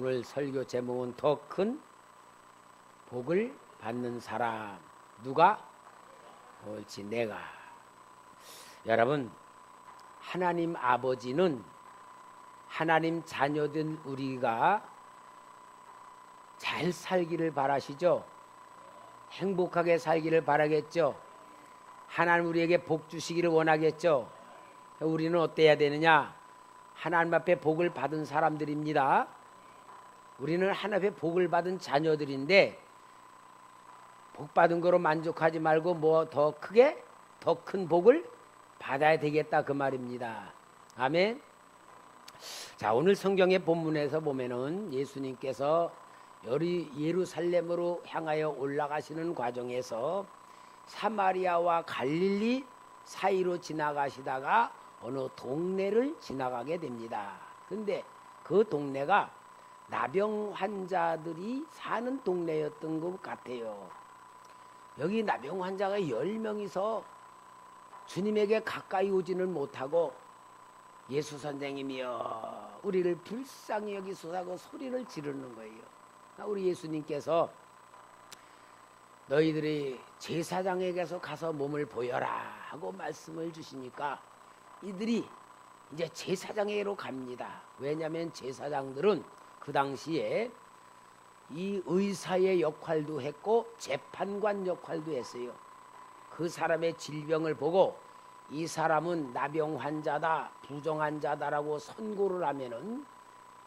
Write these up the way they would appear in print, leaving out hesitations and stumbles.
오늘 설교 제목은 더 큰 복을 받는 사람. 누가? 옳지, 내가. 여러분, 하나님 아버지는 하나님 자녀된 우리가 잘 살기를 바라시죠. 행복하게 살기를 바라겠죠. 하나님 우리에게 복 주시기를 원하겠죠. 우리는 어때야 되느냐? 하나님 앞에 복을 받은 사람들입니다. 우리는 하나님 앞에 복을 받은 자녀들인데, 복 받은 거로 만족하지 말고 뭐 더 크게 더 큰 복을 받아야 되겠다, 그 말입니다. 아멘. 자, 오늘 성경의 본문에서 보면은 예수님께서 예루살렘으로 향하여 올라가시는 과정에서 사마리아와 갈릴리 사이로 지나가시다가 어느 동네를 지나가게 됩니다. 근데 그 동네가 나병 환자들이 사는 동네였던 것 같아요. 여기 나병 환자가 10명이서 주님에게 가까이 오지는 못하고 예수 선생님이여 우리를 불쌍히 여기소서하고 소리를 지르는 거예요. 우리 예수님께서 너희들이 제사장에게서 가서 몸을 보여라 하고 말씀을 주시니까 이들이 이제 제사장에게로 갑니다. 왜냐하면 제사장들은 그 당시에 이 의사의 역할도 했고 재판관 역할도 했어요. 그 사람의 질병을 보고 이 사람은 나병 환자다, 부정 환자다라고 선고를 하면은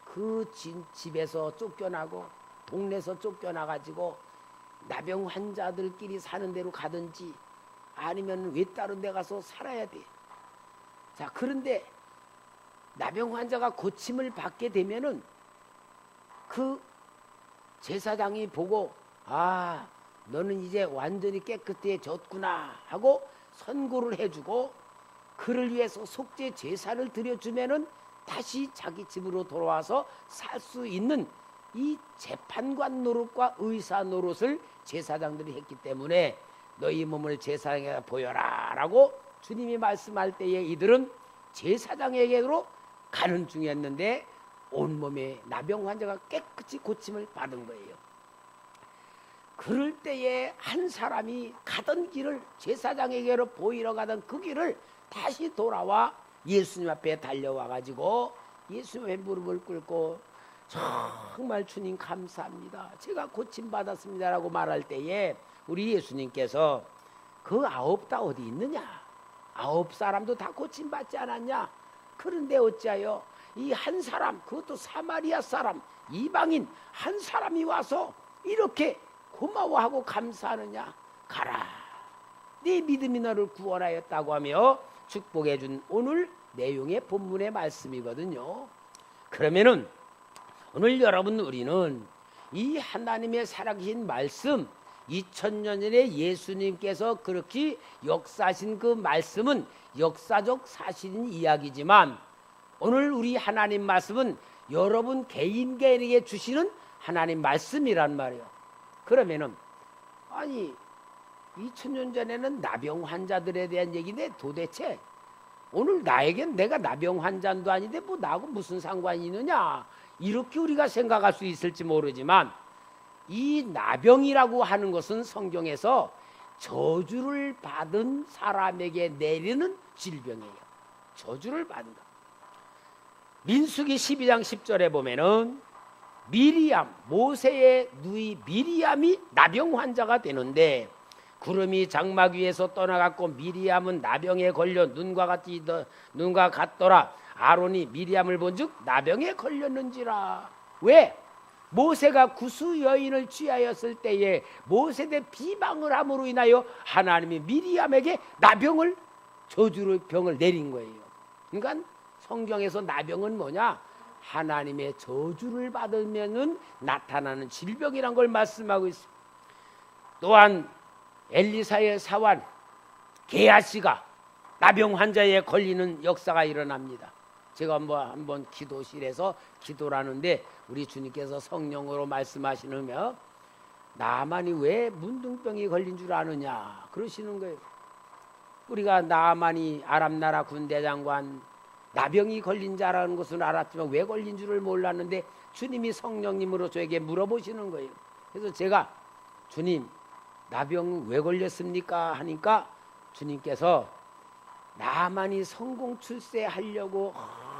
그 집에서 쫓겨나고 동네에서 쫓겨나가지고 나병 환자들끼리 사는 데로 가든지 아니면 외다른 데 가서 살아야 돼. 자, 그런데 나병 환자가 고침을 받게 되면은 그 제사장이 보고 아, 너는 이제 완전히 깨끗해졌구나 하고 선고를 해주고 그를 위해서 속죄 제사를 드려주면은 다시 자기 집으로 돌아와서 살 수 있는 이 재판관 노릇과 의사 노릇을 제사장들이 했기 때문에 너희 몸을 제사장에게 보여라 라고 주님이 말씀할 때에 이들은 제사장에게로 가는 중이었는데 온몸에 나병 환자가 깨끗이 고침을 받은 거예요. 그럴 때에 한 사람이 가던 길을 제사장에게로 보이러 가던 그 길을 다시 돌아와 예수님 앞에 달려와 가지고 예수님 앞에 무릎을 꿇고 정말 주님 감사합니다, 제가 고침받았습니다 라고 말할 때에 우리 예수님께서 그 9 다 어디 있느냐? 9 사람도 다 고침받지 않았냐? 그런데 어찌하여 이 한 사람, 그것도 사마리아 사람, 이방인 한 사람이 와서 이렇게 고마워하고 감사하느냐? 가라, 네 믿음이 너를 구원하였다고 하며 축복해 준 오늘 내용의 본문의 말씀이거든요. 그러면은 오늘 여러분, 우리는 이 하나님의 살아계신 말씀, 2000년 전에 예수님께서 그렇게 역사하신 그 말씀은 역사적 사실인 이야기지만 오늘 우리 하나님 말씀은 여러분 개인에게 주시는 하나님 말씀이란 말이에요. 그러면은 아니 2000년 전에는 나병 환자들에 대한 얘기인데 도대체 오늘 나에겐 내가 나병 환자도 아닌데 뭐 나하고 무슨 상관이 있느냐, 이렇게 우리가 생각할 수 있을지 모르지만 이 나병이라고 하는 것은 성경에서 저주를 받은 사람에게 내리는 질병이에요. 저주를 받은 것. 민수기 12장 10절에 보면은 미리암, 모세의 누이 미리암이 나병 환자가 되는데 구름이 장막 위에서 떠나갔고 미리암은 나병에 걸려 눈과 같더라. 아론이 미리암을 본즉 나병에 걸렸는지라. 왜? 모세가 구수 여인을 취하였을 때에 모세대 비방을 함으로 인하여 하나님이 미리암에게 나병을, 저주의 병을 내린 거예요. 그러니까 성경에서 나병은 뭐냐? 하나님의 저주를 받으면 나타나는 질병이란 걸 말씀하고 있습니다. 또한 엘리사의 사환 게하시가 나병 환자에 걸리는 역사가 일어납니다. 제가 한번 기도실에서 기도를 하는데 우리 주님께서 성령으로 말씀하시느며 나만이 왜 문둥병이 걸린 줄 아느냐 그러시는 거예요. 우리가 나만이 아람나라 군대장관 나병이 걸린 자라는 것은 알았지만 왜 걸린 줄을 몰랐는데 주님이 성령님으로 저에게 물어보시는 거예요. 그래서 제가 주님 나병 왜 걸렸습니까? 하니까 주님께서 나만이 성공 출세하려고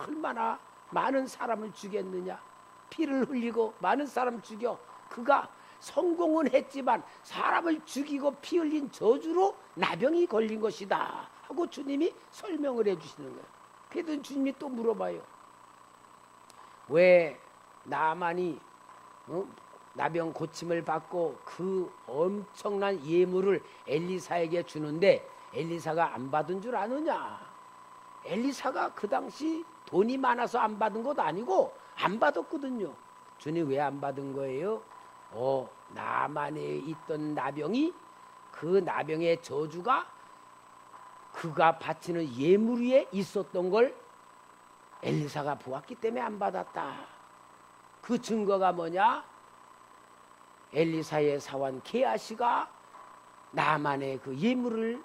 얼마나 많은 사람을 죽였느냐, 피를 흘리고 많은 사람 죽여 그가 성공은 했지만 사람을 죽이고 피 흘린 저주로 나병이 걸린 것이다 하고 주님이 설명을 해주시는 거예요. 그래도 주님이 또 물어봐요. 왜 나만이 나병 고침을 받고 그 엄청난 예물을 엘리사에게 주는데 엘리사가 안 받은 줄 아느냐? 엘리사가 그 당시 돈이 많아서 안 받은 것도 아니고 안 받았거든요. 주님 왜 안 받은 거예요? 나만에 있던 나병이 그 나병의 저주가 그가 바치는 예물 위에 있었던 걸 엘리사가 보았기 때문에 안 받았다. 그 증거가 뭐냐? 엘리사의 사원 게하시가 나만의 그 예물을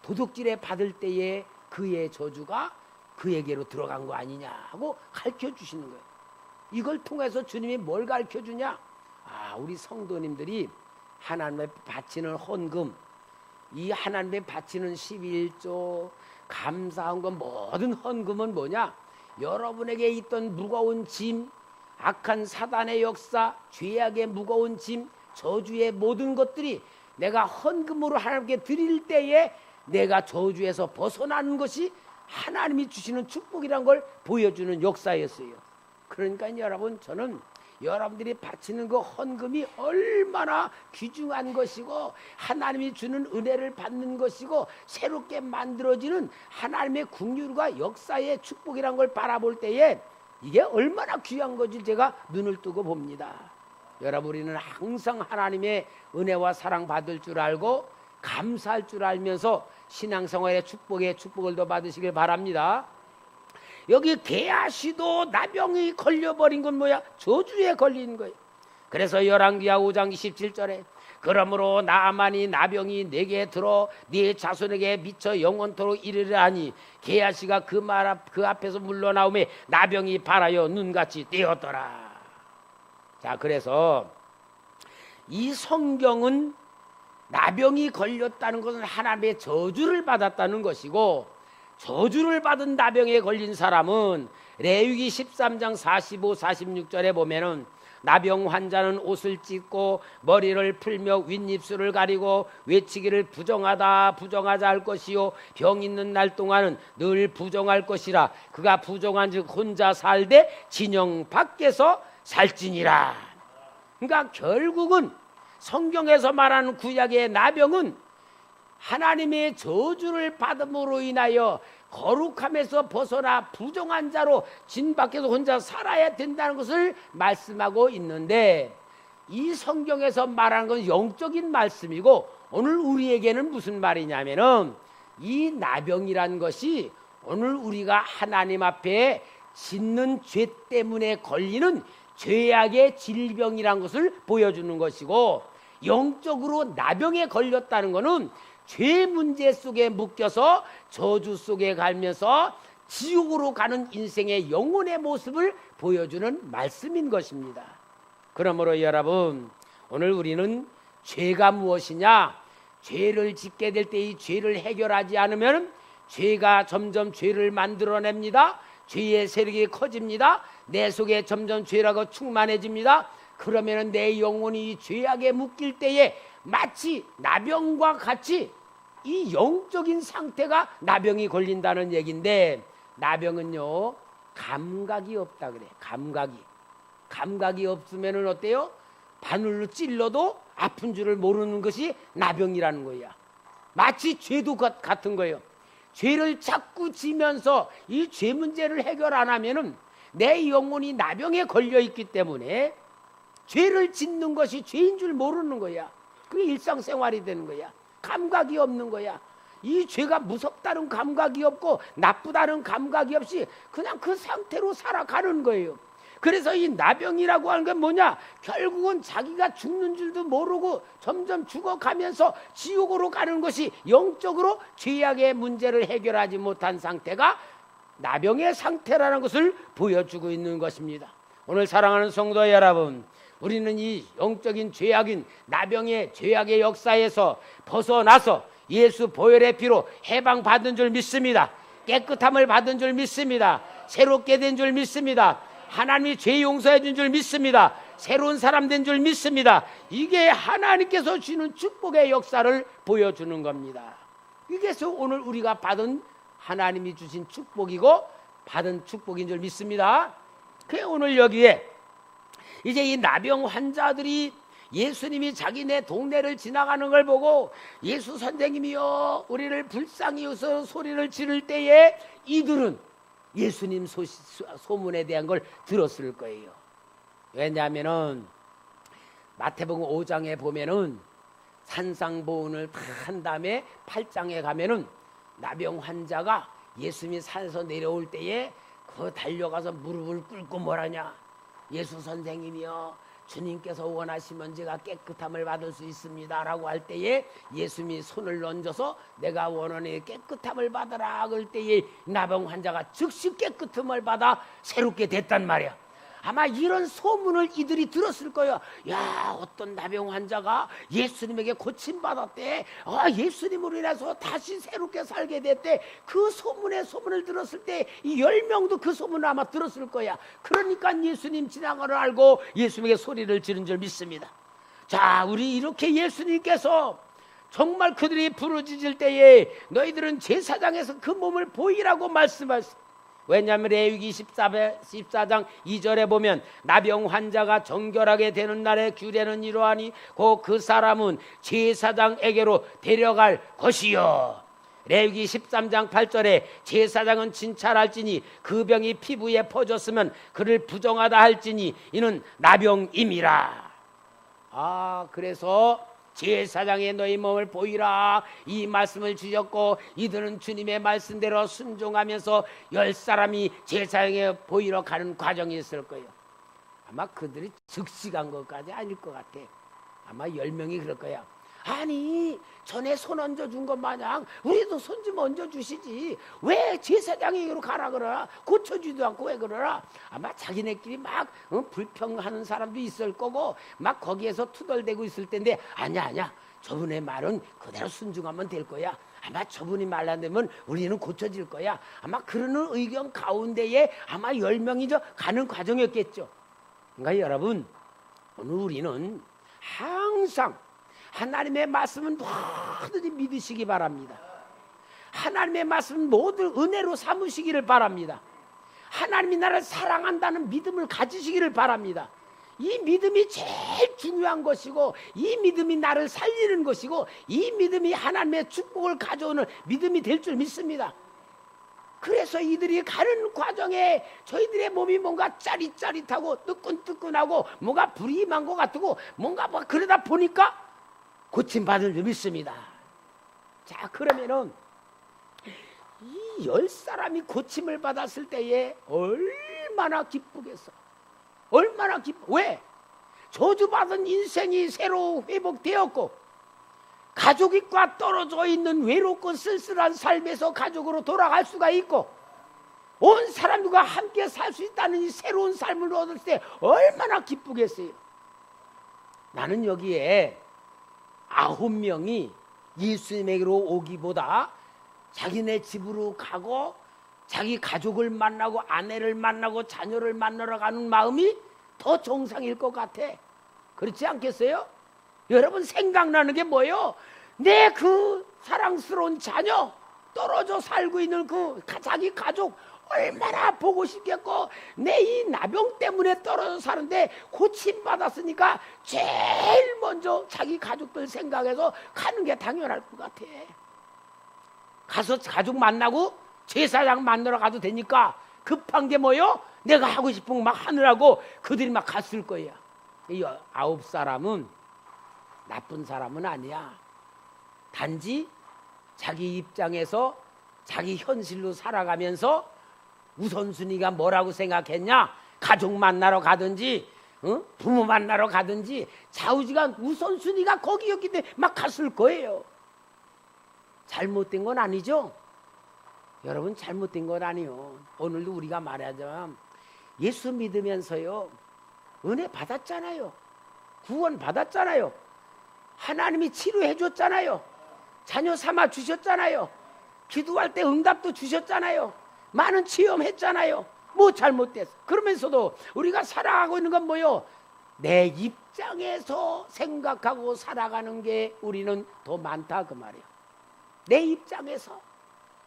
도둑질에 받을 때에 그의 저주가 그에게로 들어간 거 아니냐 하고 가르쳐 주시는 거예요. 이걸 통해서 주님이 뭘 가르쳐 주냐? 우리 성도님들이 하나님에 바치는 헌금, 이 하나님에 바치는 11조, 감사한 건 모든 헌금은 뭐냐? 여러분에게 있던 무거운 짐, 악한 사단의 역사, 죄악의 무거운 짐, 저주의 모든 것들이 내가 헌금으로 하나님께 드릴 때에 내가 저주에서 벗어나는 것이 하나님이 주시는 축복이란 걸 보여주는 역사였어요. 그러니까 여러분, 저는 여러분들이 바치는 그 헌금이 얼마나 귀중한 것이고 하나님이 주는 은혜를 받는 것이고 새롭게 만들어지는 하나님의 긍휼과 역사의 축복이란 걸 바라볼 때에 이게 얼마나 귀한 건지 제가 눈을 뜨고 봅니다. 여러분, 우리는 항상 하나님의 은혜와 사랑 받을 줄 알고 감사할 줄 알면서 신앙생활의 축복을 더 받으시길 바랍니다. 여기 게하시도 나병이 걸려버린 건 뭐야? 저주에 걸린 거예요. 그래서 열왕기하 5장 27절에 그러므로 나만이 나병이 내게 들어 네 자손에게 미쳐 영원토록 이르리하니 게하시가 그 앞에서 물러나오매 나병이 발하여 눈같이 떼었더라. 자, 그래서 이 성경은 나병이 걸렸다는 것은 하나님의 저주를 받았다는 것이고, 저주를 받은 나병에 걸린 사람은 레위기 13장 45, 46절에 보면은 나병 환자는 옷을 찢고 머리를 풀며 윗입술을 가리고 외치기를 부정하다 부정하자 할 것이요 병 있는 날 동안은 늘 부정할 것이라 그가 부정한 즉 혼자 살되 진영 밖에서 살지니라. 그러니까 결국은 성경에서 말하는 구약의 나병은 하나님의 저주를 받음으로 인하여 거룩함에서 벗어나 부정한 자로 진 밖에서 혼자 살아야 된다는 것을 말씀하고 있는데, 이 성경에서 말하는 건 영적인 말씀이고 오늘 우리에게는 무슨 말이냐면은 이 나병이란 것이 오늘 우리가 하나님 앞에 짓는 죄 때문에 걸리는 죄악의 질병이란 것을 보여주는 것이고, 영적으로 나병에 걸렸다는 것은 죄 문제 속에 묶여서 저주 속에 가면서 지옥으로 가는 인생의 영혼의 모습을 보여주는 말씀인 것입니다. 그러므로 여러분, 오늘 우리는 죄가 무엇이냐? 죄를 짓게 될 때 이 죄를 해결하지 않으면 죄가 점점 죄를 만들어냅니다. 죄의 세력이 커집니다. 내 속에 점점 죄라고 충만해집니다. 그러면 내 영혼이 이 죄악에 묶일 때에 마치 나병과 같이 이 영적인 상태가 나병이 걸린다는 얘기인데, 나병은요 감각이 없다 그래. 감각이 없으면 어때요? 바늘로 찔러도 아픈 줄을 모르는 것이 나병이라는 거야. 마치 죄도 같은 거예요. 죄를 자꾸 지면서 이 죄 문제를 해결 안 하면은 내 영혼이 나병에 걸려 있기 때문에 죄를 짓는 것이 죄인 줄 모르는 거야. 그게 일상생활이 되는 거야. 감각이 없는 거야. 이 죄가 무섭다는 감각이 없고 나쁘다는 감각이 없이 그냥 그 상태로 살아가는 거예요. 그래서 이 나병이라고 하는 건 뭐냐? 결국은 자기가 죽는 줄도 모르고 점점 죽어가면서 지옥으로 가는 것이 영적으로 죄악의 문제를 해결하지 못한 상태가 나병의 상태라는 것을 보여주고 있는 것입니다. 오늘 사랑하는 성도 여러분, 우리는 이 영적인 죄악인 나병의 죄악의 역사에서 벗어나서 예수 보혈의 피로 해방받은 줄 믿습니다. 깨끗함을 받은 줄 믿습니다. 새롭게 된 줄 믿습니다. 하나님이 죄 용서해 준 줄 믿습니다. 새로운 사람 된 줄 믿습니다. 이게 하나님께서 주시는 축복의 역사를 보여주는 겁니다. 이게서 오늘 우리가 받은 하나님이 주신 축복이고 받은 축복인 줄 믿습니다. 그래 오늘 여기에 이제 이 나병 환자들이 예수님이 자기네 동네를 지나가는 걸 보고 예수 선생님이여 우리를 불쌍히 여서 소리를 지를 때에 이들은 예수님 소문에 대한 걸 들었을 거예요. 왜냐하면은 마태복음 5장에 보면은 산상보훈을 다 한 다음에 8장에 가면은 나병 환자가 예수님이 산에서 내려올 때에 그 달려가서 무릎을 꿇고 뭐라냐, 예수 선생님이여 주님께서 원하시면 제가 깨끗함을 받을 수 있습니다 라고 할 때에 예수님이 손을 얹어서 내가 원하는 깨끗함을 받으라 그럴 때에 나병 환자가 즉시 깨끗함을 받아 새롭게 됐단 말이야. 아마 이런 소문을 이들이 들었을 거예요. 야, 어떤 나병 환자가 예수님에게 고침받았대. 예수님으로 인해서 다시 새롭게 살게 됐대. 그 소문을 들었을 때 이 10명도 그 소문을 아마 들었을 거야. 그러니까 예수님 지나가는 걸 알고 예수님에게 소리를 지른 줄 믿습니다. 자, 우리 이렇게 예수님께서 정말 그들이 부르짖을 때에 너희들은 제사장에서 그 몸을 보이라고 말씀하셨습니다. 왜냐하면 레위기 14장 2절에 보면 나병 환자가 정결하게 되는 날의 규례는 이러하니 곧 그 사람은 제사장에게로 데려갈 것이요. 레위기 13장 8절에 제사장은 진찰할지니 그 병이 피부에 퍼졌으면 그를 부정하다 할지니 이는 나병임이라. 그래서 제사장의 너희 몸을 보이라 이 말씀을 주셨고 이들은 주님의 말씀대로 순종하면서 10사람이 제사장에 보이러 가는 과정이 있을 거예요. 아마 그들이 즉시 간 것까지 아닐 것 같아. 아마 10명이 그럴 거야. 아니 전에 손 얹어준 것 마냥 우리도 손 좀 얹어주시지 왜 제사장에게로 가라 그러나, 고쳐주지도 않고 왜 그러나. 아마 자기네끼리 막 불평하는 사람도 있을 거고 막 거기에서 투덜대고 있을 텐데 아니야 저분의 말은 그대로 순종하면 될 거야. 아마 저분이 말 안 되면 우리는 고쳐질 거야. 아마 그러는 의견 가운데에 아마 10명이 가는 과정이었겠죠. 그러니까 여러분 오늘 우리는 항상 하나님의 말씀은 뭐든지 믿으시기 바랍니다. 하나님의 말씀은 모두 은혜로 삼으시기를 바랍니다. 하나님이 나를 사랑한다는 믿음을 가지시기를 바랍니다. 이 믿음이 제일 중요한 것이고 이 믿음이 나를 살리는 것이고 이 믿음이 하나님의 축복을 가져오는 믿음이 될 줄 믿습니다. 그래서 이들이 가는 과정에 저희들의 몸이 뭔가 짜릿짜릿하고 뜨끈뜨끈하고 뭔가 불이 임한 것 같고 뭔가 그러다 보니까 고침받을 줄 믿습니다. 자, 그러면은 이 10사람이 고침을 받았을 때에 얼마나 기쁘겠어. 얼마나 기뻐. 왜? 저주받은 인생이 새로 회복되었고 가족과 떨어져 있는 외롭고 쓸쓸한 삶에서 가족으로 돌아갈 수가 있고 온 사람들과 함께 살 수 있다는 이 새로운 삶을 얻을 때 얼마나 기쁘겠어요. 나는 여기에 9명이 예수님에게로 오기보다 자기네 집으로 가고 자기 가족을 만나고 아내를 만나고 자녀를 만나러 가는 마음이 더 정상일 것 같아. 그렇지 않겠어요? 여러분 생각나는 게 뭐예요? 내 그 사랑스러운 자녀 떨어져 살고 있는 그 자기 가족 얼마나 보고 싶겠고 내 이 나병 때문에 떨어져 사는데 고침받았으니까 제일 먼저 자기 가족들 생각해서 가는 게 당연할 것 같아. 가서 가족 만나고 제사장 만나러 가도 되니까 급한 게 뭐요? 내가 하고 싶은 거 막 하느라고 그들이 막 갔을 거야. 이 9사람은 나쁜 사람은 아니야. 단지 자기 입장에서 자기 현실로 살아가면서 우선순위가 뭐라고 생각했냐? 가족 만나러 가든지 부모 만나러 가든지 좌우지간 우선순위가 거기였기 때문에 막 갔을 거예요. 잘못된 건 아니죠? 여러분 잘못된 것 아니요. 오늘도 우리가 말하자면 예수 믿으면서요 은혜 받았잖아요. 구원 받았잖아요. 하나님이 치료해 줬잖아요. 자녀 삼아 주셨잖아요. 기도할 때 응답도 주셨잖아요. 많은 체험했잖아요. 뭐 잘못됐어. 그러면서도 우리가 살아가고 있는 건 뭐요? 내 입장에서 생각하고 살아가는 게 우리는 더 많다 그 말이에요. 내 입장에서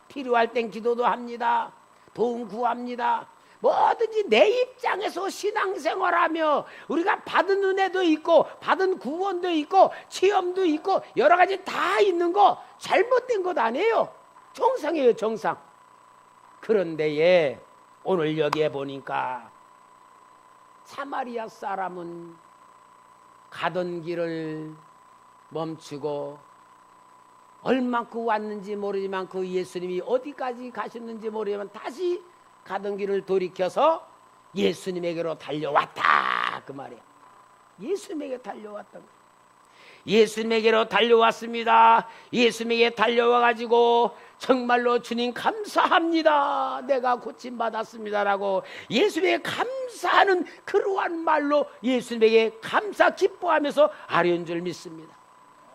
필요할 땐 기도도 합니다. 도움 구합니다. 뭐든지 내 입장에서 신앙생활하며 우리가 받은 은혜도 있고 받은 구원도 있고 체험도 있고 여러 가지 다 있는 거 잘못된 것 아니에요. 정상이에요, 정상. 그런데 오늘 여기에 보니까 사마리아 사람은 가던 길을 멈추고 얼만큼 왔는지 모르지만 그 예수님이 어디까지 가셨는지 모르지만 다시 가던 길을 돌이켜서 예수님에게로 달려왔다 그 말이에요. 예수님에게 달려왔다. 예수님에게로 달려왔습니다. 예수님에게 달려와가지고 정말로 주님 감사합니다. 내가 고침받았습니다라고 예수님에게 감사하는 그러한 말로 예수님에게 감사 기뻐하면서 아뢰는 줄 믿습니다.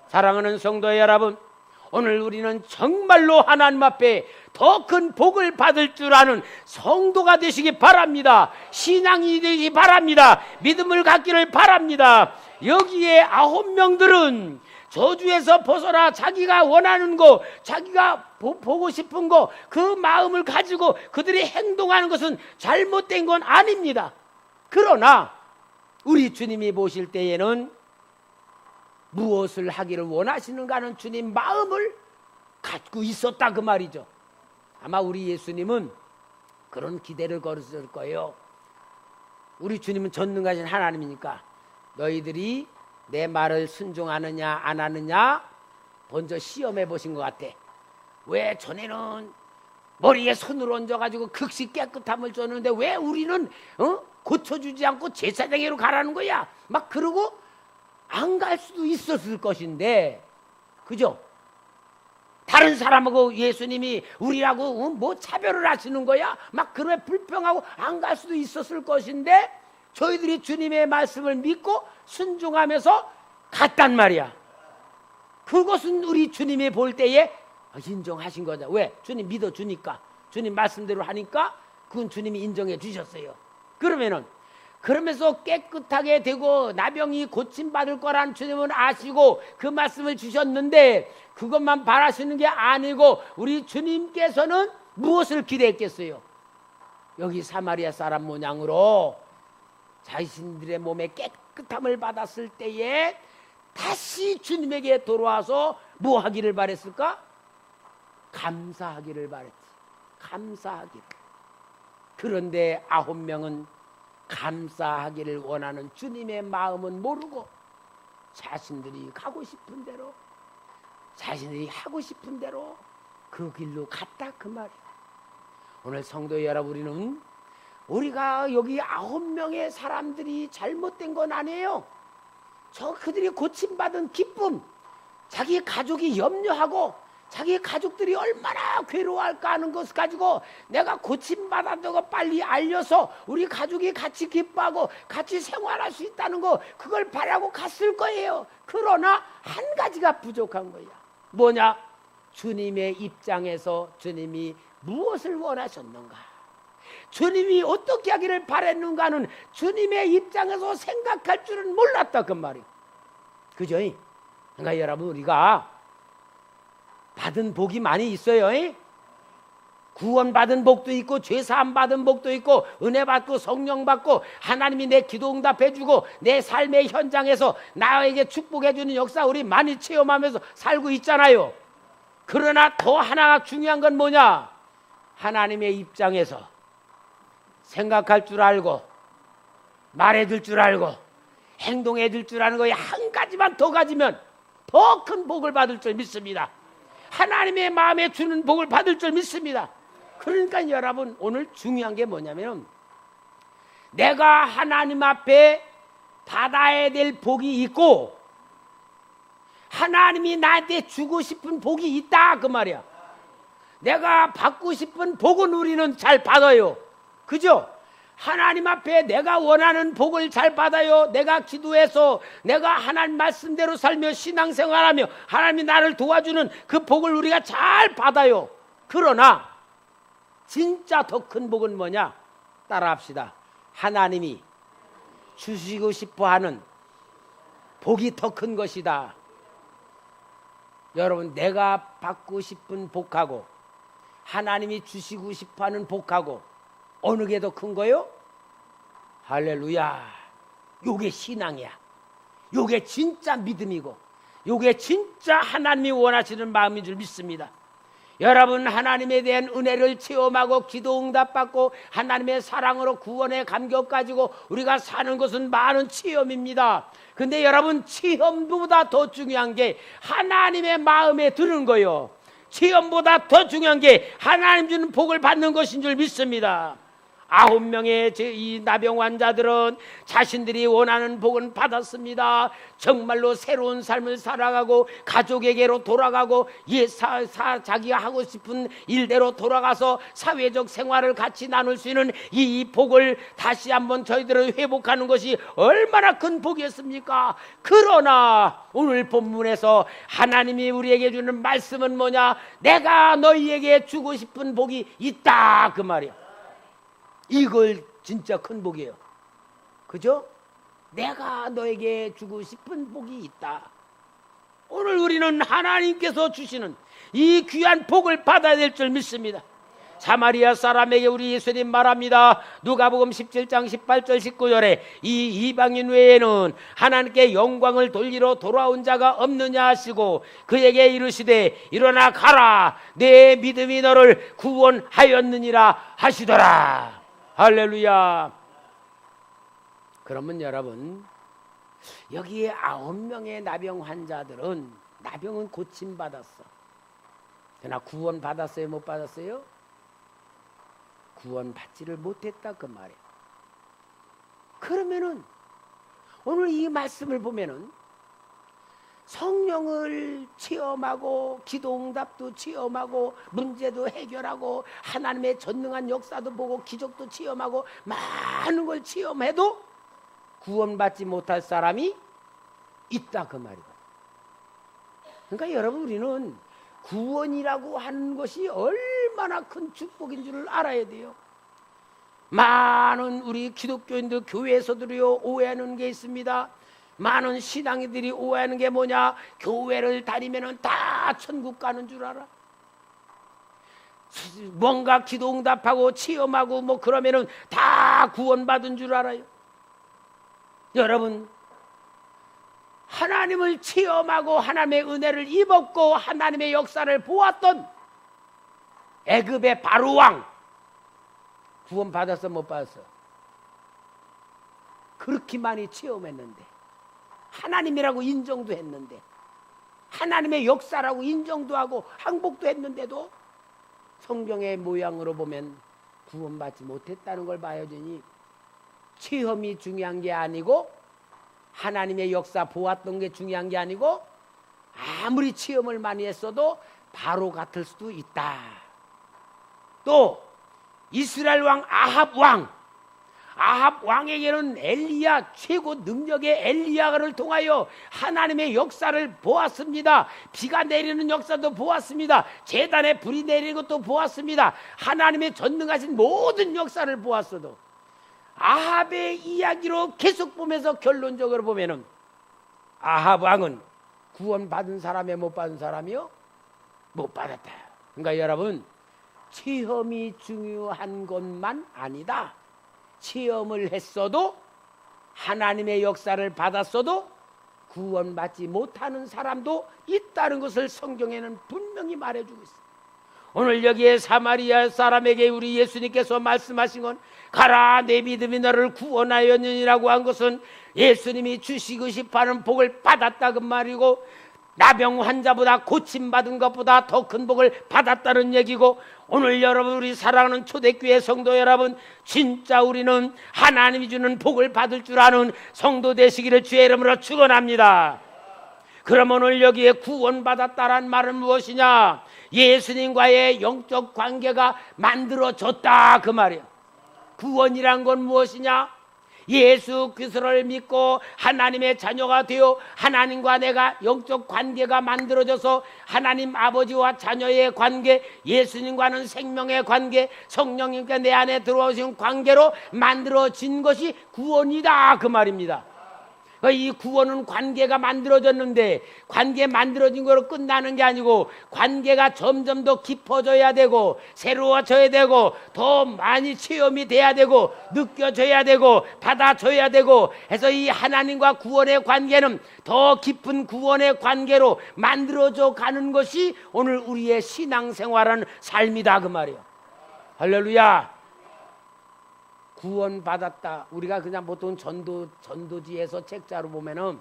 사랑하는 성도 여러분, 오늘 우리는 정말로 하나님 앞에 더 큰 복을 받을 줄 아는 성도가 되시기 바랍니다. 신앙이 되시기 바랍니다. 믿음을 갖기를 바랍니다. 여기에 9명들은 저주에서 벗어나 자기가 원하는 거, 자기가 보고 싶은 거, 그 마음을 가지고 그들이 행동하는 것은 잘못된 건 아닙니다. 그러나 우리 주님이 보실 때에는 무엇을 하기를 원하시는가 하는 주님 마음을 갖고 있었다 그 말이죠. 아마 우리 예수님은 그런 기대를 걸었을 거예요. 우리 주님은 전능하신 하나님이니까 너희들이 내 말을 순종하느냐 안 하느냐 먼저 시험해 보신 것 같아. 왜 전에는 머리에 손을 얹어가지고 극시 깨끗함을 줬는데 왜 우리는 고쳐주지 않고 제사장에로 가라는 거야? 막 그러고 안 갈 수도 있었을 것인데, 그죠? 다른 사람하고 예수님이 우리라고 뭐 차별을 하시는 거야? 막 그러면 불평하고 안 갈 수도 있었을 것인데 저희들이 주님의 말씀을 믿고 순종하면서 갔단 말이야. 그것은 우리 주님이 볼 때에 인정하신 거다. 왜? 주님 믿어주니까, 주님 말씀대로 하니까 그건 주님이 인정해 주셨어요. 그러면서 깨끗하게 되고 나병이 고침받을 거란 주님은 아시고 그 말씀을 주셨는데 그것만 바라시는 게 아니고 우리 주님께서는 무엇을 기대했겠어요? 여기 사마리아 사람 모양으로 자신들의 몸에 깨끗함을 받았을 때에 다시 주님에게 돌아와서 뭐 하기를 바랬을까? 감사하기를 바랬지. 감사하기를. 그런데 9명은 감사하기를 원하는 주님의 마음은 모르고 자신들이 가고 싶은 대로, 자신들이 하고 싶은 대로 그 길로 갔다 그 말이에요. 오늘 성도 여러분, 우리가 여기 9명의 사람들이 잘못된 건 아니에요. 그들이 고침받은 기쁨, 자기 가족이 염려하고 자기 가족들이 얼마나 괴로워할까 하는 것을 가지고 내가 고침받았다고 빨리 알려서 우리 가족이 같이 기뻐하고 같이 생활할 수 있다는 거, 그걸 바라고 갔을 거예요. 그러나 한 가지가 부족한 거야. 뭐냐? 주님의 입장에서 주님이 무엇을 원하셨는가, 주님이 어떻게 하기를 바랬는가는 주님의 입장에서 생각할 줄은 몰랐다 그 말이에요. 그죠? 그러니까 여러분, 우리가 받은 복이 많이 있어요. 구원 받은 복도 있고 죄사함 받은 복도 있고 은혜 받고 성령 받고 하나님이 내 기도 응답해 주고 내 삶의 현장에서 나에게 축복해 주는 역사 우리 많이 체험하면서 살고 있잖아요. 그러나 더 하나가 중요한 건 뭐냐? 하나님의 입장에서 생각할 줄 알고 말해 줄 줄 알고 행동해 줄 줄 아는 거에 한 가지만 더 가지면 더 큰 복을 받을 줄 믿습니다. 하나님의 마음에 주는 복을 받을 줄 믿습니다. 그러니까 여러분, 오늘 중요한 게 뭐냐면 내가 하나님 앞에 받아야 될 복이 있고 하나님이 나한테 주고 싶은 복이 있다 그 말이야. 내가 받고 싶은 복은 우리는 잘 받아요. 그죠? 하나님 앞에 내가 원하는 복을 잘 받아요. 내가 기도해서 내가 하나님 말씀대로 살며 신앙생활하며 하나님이 나를 도와주는 그 복을 우리가 잘 받아요. 그러나 진짜 더 큰 복은 뭐냐? 따라합시다. 하나님이 주시고 싶어하는 복이 더 큰 것이다. 여러분, 내가 받고 싶은 복하고 하나님이 주시고 싶어하는 복하고 어느 게 더 큰 거요? 할렐루야. 요게 신앙이야. 요게 진짜 믿음이고 요게 진짜 하나님이 원하시는 마음인 줄 믿습니다. 여러분, 하나님에 대한 은혜를 체험하고 기도 응답받고 하나님의 사랑으로 구원의 감격 가지고 우리가 사는 것은 많은 체험입니다. 근데 여러분, 체험보다 더 중요한 게 하나님의 마음에 드는 거요. 체험보다 더 중요한 게 하나님 주는 복을 받는 것인 줄 믿습니다. 9명의 이 나병 환자들은 자신들이 원하는 복은 받았습니다. 정말로 새로운 삶을 살아가고 가족에게로 돌아가고 자기가 하고 싶은 일대로 돌아가서 사회적 생활을 같이 나눌 수 있는 이 복을 다시 한번 저희들을 회복하는 것이 얼마나 큰 복이었습니까? 그러나 오늘 본문에서 하나님이 우리에게 주는 말씀은 뭐냐? 내가 너희에게 주고 싶은 복이 있다, 그 말이야. 이걸 진짜 큰 복이에요. 그죠? 내가 너에게 주고 싶은 복이 있다. 오늘 우리는 하나님께서 주시는 이 귀한 복을 받아야 될 줄 믿습니다. 사마리아 사람에게 우리 예수님 말합니다. 누가복음 17장 18절 19절에 이 이방인 외에는 하나님께 영광을 돌리러 돌아온 자가 없느냐 하시고 그에게 이르시되 일어나 가라, 내 믿음이 너를 구원하였느니라 하시더라. 할렐루야. 그러면 여러분, 여기에 9명의 나병 환자들은 나병은 고침받았어. 그러나 구원 받았어요? 못 받았어요? 구원 받지를 못했다, 그 말이에요. 그러면은 오늘 이 말씀을 보면은 성령을 체험하고 기도응답도 체험하고 문제도 해결하고 하나님의 전능한 역사도 보고 기적도 체험하고 많은 걸 체험해도 구원받지 못할 사람이 있다, 그 말이다. 그러니까 여러분, 우리는 구원이라고 하는 것이 얼마나 큰 축복인 줄을 알아야 돼요. 많은 우리 기독교인들 교회에서도요 오해하는 게 있습니다. 많은 신앙인들이 오해하는 게 뭐냐? 교회를 다니면은 다 천국 가는 줄 알아. 뭔가 기도 응답하고 체험하고 뭐 그러면은 다 구원받은 줄 알아요. 여러분, 하나님을 체험하고 하나님의 은혜를 입었고 하나님의 역사를 보았던 애굽의 바로 왕 구원 받았어, 못 받았어? 그렇게 많이 체험했는데, 하나님이라고 인정도 했는데, 하나님의 역사라고 인정도 하고 항복도 했는데도 성경의 모양으로 보면 구원받지 못했다는 걸 봐야 되니, 체험이 중요한 게 아니고 하나님의 역사 보았던 게 중요한 게 아니고 아무리 체험을 많이 했어도 바로 같을 수도 있다. 또 이스라엘 왕 아합 왕에게는 엘리야, 최고 능력의 엘리야를 통하여 하나님의 역사를 보았습니다. 비가 내리는 역사도 보았습니다. 제단에 불이 내리는 것도 보았습니다. 하나님의 전능하신 모든 역사를 보았어도 아합의 이야기로 계속 보면서 결론적으로 보면은 아합 왕은 구원받은 사람이요, 못 받은 사람이요? 못 받았다. 그러니까 여러분, 체험이 중요한 것만 아니다. 체험을 했어도 하나님의 역사를 받았어도 구원받지 못하는 사람도 있다는 것을 성경에는 분명히 말해주고 있습니다. 오늘 여기에 사마리아 사람에게 우리 예수님께서 말씀하신 건 가라, 내 믿음이 너를 구원하였느니라고 한 것은 예수님이 주시고 싶어하는 복을 받았다, 그 말이고, 나병 환자보다 고침받은 것보다 더 큰 복을 받았다는 얘기고, 오늘 여러분, 우리 사랑하는 초대교회 성도 여러분, 진짜 우리는 하나님이 주는 복을 받을 줄 아는 성도 되시기를 주의 이름으로 축원합니다. 그럼 오늘 여기에 구원받았다란 말은 무엇이냐? 예수님과의 영적 관계가 만들어졌다 그 말이에요. 구원이란 건 무엇이냐? 예수 그리스도를 믿고 하나님의 자녀가 되어 하나님과 내가 영적 관계가 만들어져서 하나님 아버지와 자녀의 관계, 예수님과는 생명의 관계, 성령님과 내 안에 들어오신 관계로 만들어진 것이 구원이다 그 말입니다. 이 구원은 관계가 만들어졌는데 관계 만들어진 거로 끝나는 게 아니고 관계가 점점 더 깊어져야 되고 새로워져야 되고 더 많이 체험이 돼야 되고 느껴져야 되고 받아줘야 되고 해서 이 하나님과 구원의 관계는 더 깊은 구원의 관계로 만들어져 가는 것이 오늘 우리의 신앙생활하는 삶이다 그 말이에요. 할렐루야. 구원받았다. 우리가 그냥 보통 전도지에서 책자로 보면은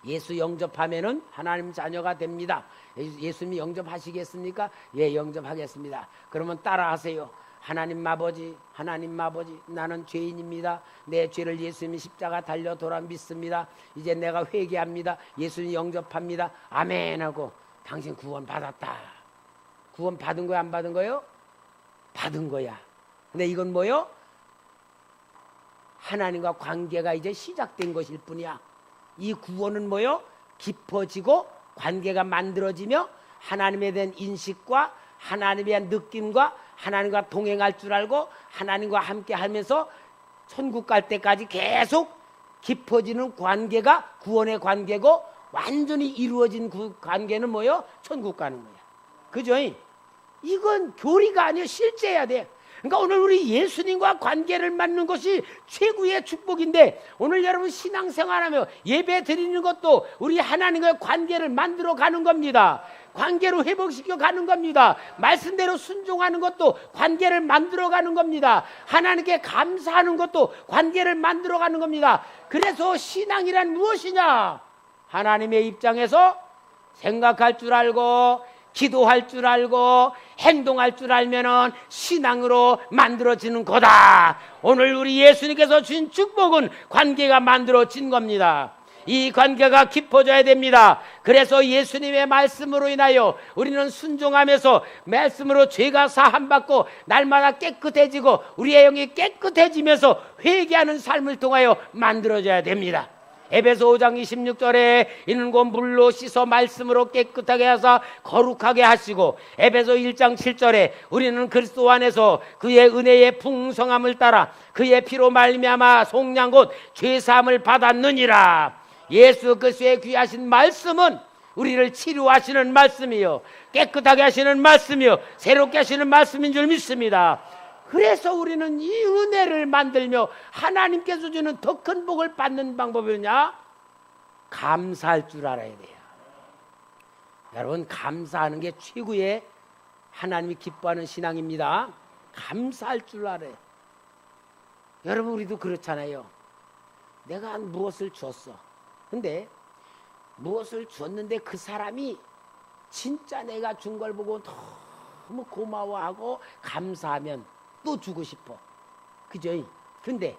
예수 영접하면은 하나님 자녀가 됩니다. 예수님이 영접하시겠습니까? 예, 영접하겠습니다. 그러면 따라하세요. 하나님 아버지, 하나님 아버지, 나는 죄인입니다. 내 죄를 예수님이 십자가 달려 돌아 믿습니다. 이제 내가 회개합니다. 예수님 영접합니다. 아멘 하고 당신 구원받았다. 구원 받은 거야, 안 받은 거요? 받은 거야. 근데 이건 뭐요? 하나님과 관계가 이제 시작된 것일 뿐이야. 이 구원은 뭐요? 깊어지고 관계가 만들어지며 하나님에 대한 인식과 하나님에 대한 느낌과 하나님과 동행할 줄 알고 하나님과 함께 하면서 천국 갈 때까지 계속 깊어지는 관계가 구원의 관계고 완전히 이루어진 그 관계는 뭐요? 천국 가는 거야. 그죠? 이건 교리가 아니야. 실제해야 돼. 그러니까 오늘 우리 예수님과 관계를 맺는 것이 최고의 축복인데 오늘 여러분 신앙생활하며 예배 드리는 것도 우리 하나님과의 관계를 만들어 가는 겁니다. 관계로 회복시켜 가는 겁니다. 말씀대로 순종하는 것도 관계를 만들어 가는 겁니다. 하나님께 감사하는 것도 관계를 만들어 가는 겁니다. 그래서 신앙이란 무엇이냐? 하나님의 입장에서 생각할 줄 알고 기도할 줄 알고 행동할 줄 알면은 신앙으로 만들어지는 거다. 오늘 우리 예수님께서 주신 축복은 관계가 만들어진 겁니다. 이 관계가 깊어져야 됩니다. 그래서 예수님의 말씀으로 인하여 우리는 순종하면서 말씀으로 죄가 사함받고 날마다 깨끗해지고 우리의 영이 깨끗해지면서 회개하는 삶을 통하여 만들어져야 됩니다. 에베소 5장 26절에 이는 곧 물로 씻어 말씀으로 깨끗하게 하사 거룩하게 하시고 에베소 1장 7절에 우리는 그리스도 안에서 그의 은혜의 풍성함을 따라 그의 피로 말미암아 속량 곧 죄사함을 받았느니라. 예수 그리스도의 귀하신 말씀은 우리를 치료하시는 말씀이요 깨끗하게 하시는 말씀이요 새롭게 하시는 말씀인 줄 믿습니다. 그래서 우리는 이 은혜를 만들며 하나님께서 주는 더 큰 복을 받는 방법이냐? 감사할 줄 알아야 돼요. 여러분 감사하는 게 최고의 하나님이 기뻐하는 신앙입니다. 감사할 줄 알아요. 여러분 우리도 그렇잖아요. 내가 무엇을 줬어. 근데 무엇을 줬는데 그 사람이 진짜 내가 준 걸 보고 너무 고마워하고 감사하면 또 주고 싶어. 그죠? 근데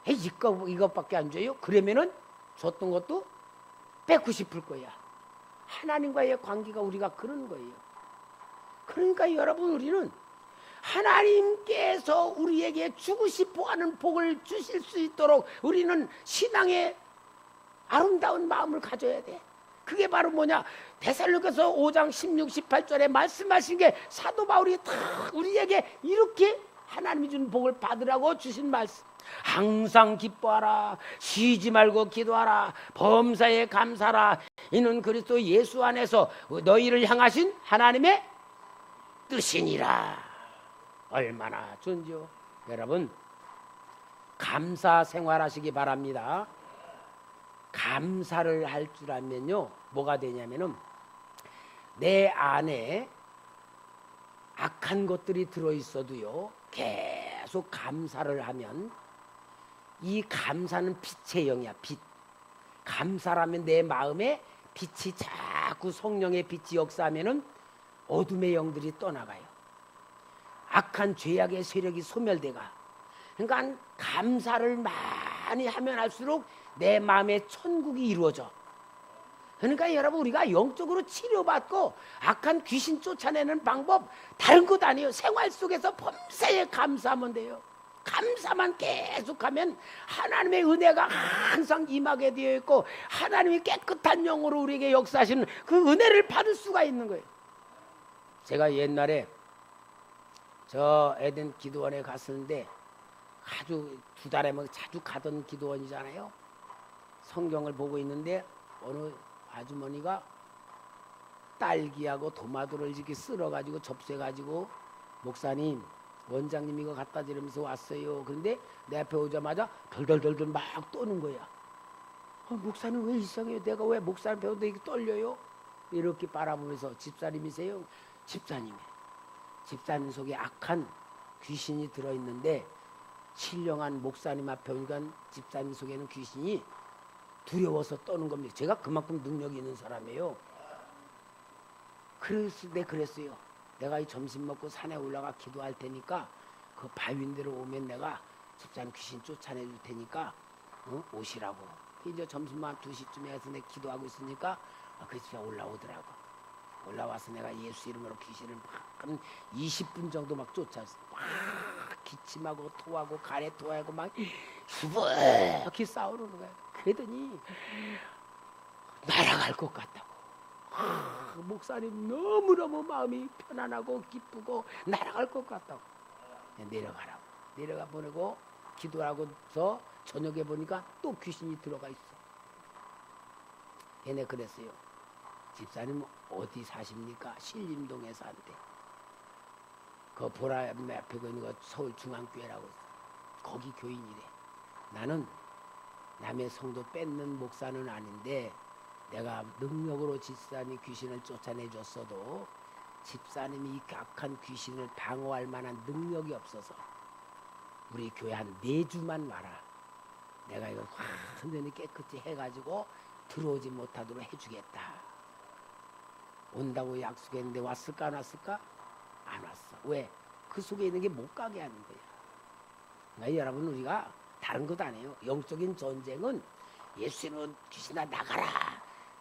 이것밖에 안 줘요? 그러면은 줬던 것도 뺏고 싶을 거야. 하나님과의 관계가 우리가 그런 거예요. 그러니까 여러분 우리는 하나님께서 우리에게 주고 싶어 하는 복을 주실 수 있도록 우리는 신앙의 아름다운 마음을 가져야 돼. 그게 바로 뭐냐? 데살로니가서 5장 16, 18절에 말씀하신 게 사도 바울이 다 우리에게 이렇게 하나님이 준 복을 받으라고 주신 말씀. 항상 기뻐하라. 쉬지 말고 기도하라. 범사에 감사하라. 이는 그리스도 예수 안에서 너희를 향하신 하나님의 뜻이니라. 얼마나 좋은지요. 여러분 감사 생활하시기 바랍니다. 감사를 할 줄 알면요 뭐가 되냐면은 내 안에 악한 것들이 들어있어도요 계속 감사를 하면 이 감사는 빛의 영이야. 빛. 감사라면 내 마음에 빛이 자꾸 성령의 빛이 역사하면은 어둠의 영들이 떠나가요. 악한 죄악의 세력이 소멸돼가. 그러니까 감사를 많이 하면 할수록 내 마음에 천국이 이루어져. 그러니까 여러분, 우리가 영적으로 치료받고 악한 귀신 쫓아내는 방법 다른 것 아니에요. 생활 속에서 범사에 감사하면 돼요. 감사만 계속하면 하나님의 은혜가 항상 임하게 되어 있고 하나님이 깨끗한 영으로 우리에게 역사하시는 그 은혜를 받을 수가 있는 거예요. 제가 옛날에 저 에덴 기도원에 갔었는데 아주 2달에 자주 가던 기도원이잖아요. 성경을 보고 있는데 어느 아주머니가 딸기하고 토마토를 이렇게 쓸어가지고 접시해가지고 목사님, 원장님 이거 갖다 드리면서 왔어요. 그런데 내 앞에 오자마자 덜덜덜덜 막 떠는 거야. 목사님 왜 이상해요? 내가 왜 목사님 배우는데 이렇게 떨려요? 이렇게 바라보면서 집사님이세요? 집사님이. 집사님 속에 악한 귀신이 들어있는데 신령한 목사님 앞에 오니까 집사님 속에는 귀신이 두려워서 떠는 겁니다. 제가 그만큼 능력이 있는 사람이에요. 그래서 내가 그랬어요. 내가 이 점심 먹고 산에 올라가 기도할 테니까 그 바윈대로 오면 내가 집사님 귀신 쫓아내 줄 테니까 오시라고. 이제 점심만 2시쯤에 해서 내가 기도하고 있으니까 그 집에 올라오더라고. 올라와서 내가 예수 이름으로 귀신을 막 20분 정도 막 쫓았어. 막 기침하고 토하고 가래 토하고 막 수북히 싸우는 거야. 그러더니 날아갈 것 같다고. 목사님 너무너무 마음이 편안하고 기쁘고 날아갈 것 같다고. 내려가라고. 내려가 보내고 기도하고서 저녁에 보니까 또 귀신이 들어가 있어. 걔네 그랬어요. 집사님 어디 사십니까? 신림동에 산대. 그 보라 앞에 있는 거 서울중앙교회라고 있어. 거기 교인이래. 나는 남의 성도 뺏는 목사는 아닌데 내가 능력으로 집사님이 귀신을 쫓아내줬어도 집사님이 이 악한 귀신을 방어할 만한 능력이 없어서 우리 교회 한 4주만 와라. 내가 이거 완전히 깨끗이 해가지고 들어오지 못하도록 해주겠다. 온다고 약속했는데 왔을까 안 왔을까? 안 왔어. 왜? 그 속에 있는 게 못 가게 하는 거야. 그러니까 여러분, 우리가 다른 것 아니에요. 영적인 전쟁은 예수님은 귀신아 나가라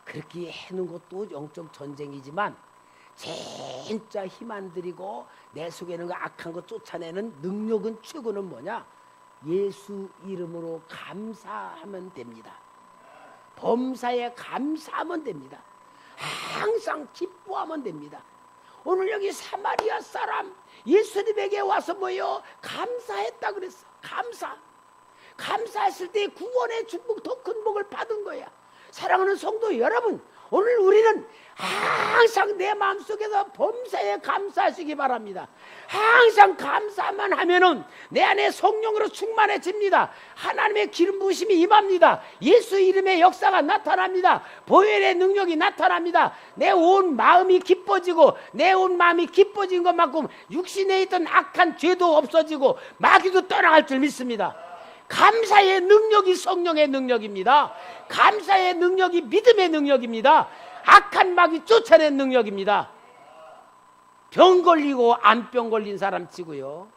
그렇게 해놓은 것도 영적 전쟁이지만 진짜 힘 안 들이고 내 속에 있는 거 악한 거 쫓아내는 능력은 최고는 뭐냐? 예수 이름으로 감사하면 됩니다. 범사에 감사하면 됩니다. 항상 기뻐하면 됩니다. 오늘 여기 사마리아 사람 예수님에게 와서 뭐요? 감사했다 그랬어. 감사했을 때 구원의 축복, 더 큰 복을 받은 거야. 사랑하는 성도 여러분, 오늘 우리는 항상 내 마음속에서 범사에 감사하시기 바랍니다. 항상 감사만 하면은 내 안에 성령으로 충만해집니다. 하나님의 기름 부으심이 임합니다. 예수 이름의 역사가 나타납니다. 보혈의 능력이 나타납니다. 내 온 마음이 기뻐지고 내 온 마음이 기뻐진 것만큼 육신에 있던 악한 죄도 없어지고 마귀도 떠나갈 줄 믿습니다. 감사의 능력이 성령의 능력입니다. 감사의 능력이 믿음의 능력입니다. 악한 마귀 쫓아낸 능력입니다. 병 걸리고 암병 걸린 사람 치고요,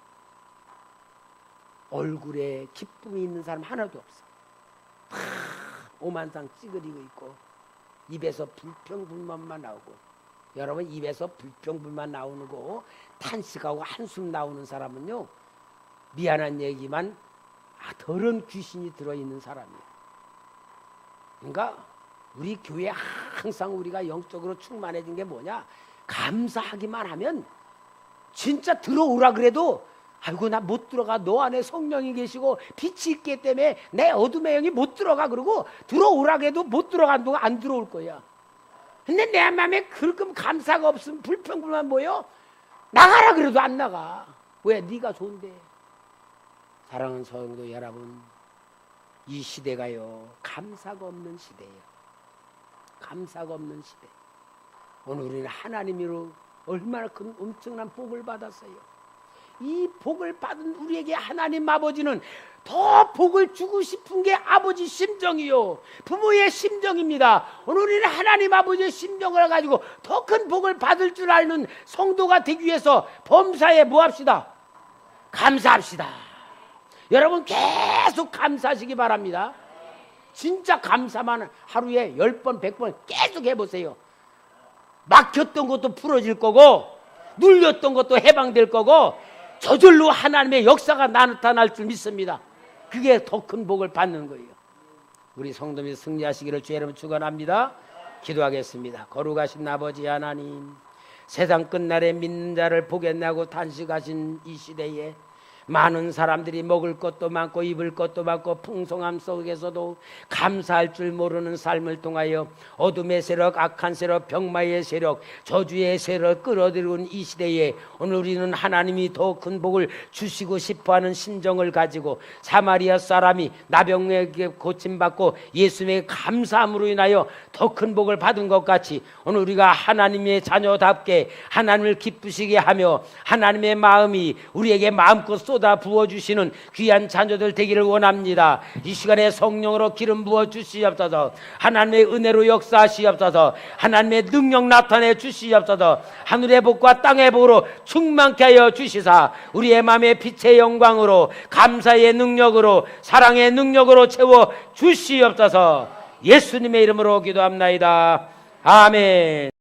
얼굴에 기쁨이 있는 사람 하나도 없어. 다 오만상 찌그리고 있고 입에서 불평불만만 나오고. 여러분, 입에서 불평불만 나오는 거 탄식하고 한숨 나오는 사람은요, 미안한 얘기만 더러운 귀신이 들어있는 사람이에요. 그러니까 우리 교회에 항상 우리가 영적으로 충만해진 게 뭐냐? 감사하기만 하면 진짜 들어오라 그래도 아이고 나 못 들어가, 너 안에 성령이 계시고 빛이 있기 때문에 내 어둠의 영이 못 들어가 그러고 들어오라 해도 못 들어간 동안 안 들어올 거야. 근데 내 마음에 그렇게 감사가 없으면 불평불만 뭐요? 나가라 그래도 안 나가. 왜? 네가 좋은데. 사랑하는 성도 여러분, 이 시대가요 감사가 없는 시대예요. 감사가 없는 시대. 오늘 우리는 하나님으로 얼마나 큰 엄청난 복을 받았어요. 이 복을 받은 우리에게 하나님 아버지는 더 복을 주고 싶은 게 아버지 심정이요, 부모의 심정입니다. 오늘 우리는 하나님 아버지의 심정을 가지고 더 큰 복을 받을 줄 아는 성도가 되기 위해서 범사에 뭐 합시다? 감사합시다. 여러분 계속 감사하시기 바랍니다. 진짜 감사만 하루에 10번, 100번 계속 해보세요. 막혔던 것도 풀어질 거고 눌렸던 것도 해방될 거고 저절로 하나님의 역사가 나타날 줄 믿습니다. 그게 더 큰 복을 받는 거예요. 우리 성도님이 승리하시기를 주의 이름으로 축원합니다. 기도하겠습니다. 거룩하신 아버지 하나님, 세상 끝날에 믿는 자를 보겠냐고 단식하신 이 시대에 많은 사람들이 먹을 것도 많고 입을 것도 많고 풍성함 속에서도 감사할 줄 모르는 삶을 통하여 어둠의 세력, 악한 세력, 병마의 세력, 저주의 세력 끌어들이는 이 시대에 오늘 우리는 하나님이 더 큰 복을 주시고 싶어하는 심정을 가지고 사마리아 사람이 나병에게 고침받고 예수님의 감사함으로 인하여 더 큰 복을 받은 것 같이 오늘 우리가 하나님의 자녀답게 하나님을 기쁘시게 하며 하나님의 마음이 우리에게 마음껏 쏟아 부어주시는 귀한 자녀들 되기를 원합니다. 이 시간에 성령으로 기름 부어 주시옵소서. 하나님의 은혜로 역사하시옵소서. 하나님의 능력 나타내 주시옵소서. 하늘의 복과 땅의 복으로 충만케 하여 주시사 우리의 마음의 빛의 영광으로 감사의 능력으로 사랑의 능력으로 채워 주시옵소서. 예수님의 이름으로 기도합나이다. 아멘.